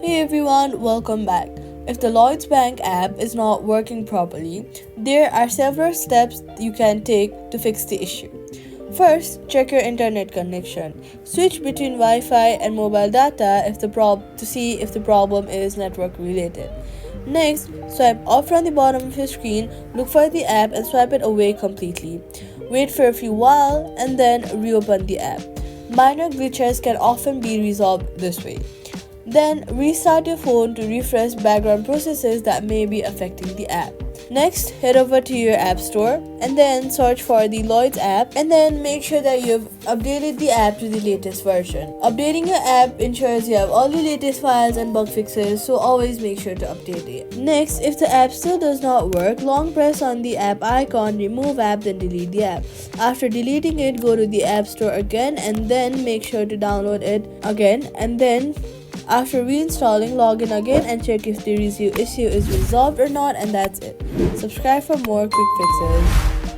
Hey everyone, welcome back. If the Lloyds Bank app is not working properly, there are several steps you can take to fix the issue. First, check your internet connection. Switch between Wi-Fi and mobile data to see if the problem is network related. Next, swipe up from the bottom of your screen, look for the app and swipe it away completely. Wait for a few while and then reopen the app. Minor glitches can often be resolved this way. Then restart your phone to refresh background processes that may be affecting the app. Next, head over to your app store and then search for the Lloyds app and then make sure that you've updated the app to the latest version. Updating your app ensures you have all the latest files and bug fixes, so always make sure to update it. Next, if the app still does not work, long press on the app icon, remove app, then delete the app. After deleting it, go to the app store again and then make sure to download it again, and then after reinstalling, log in again and check if the issue is resolved or not, and that's it. Subscribe for more quick fixes.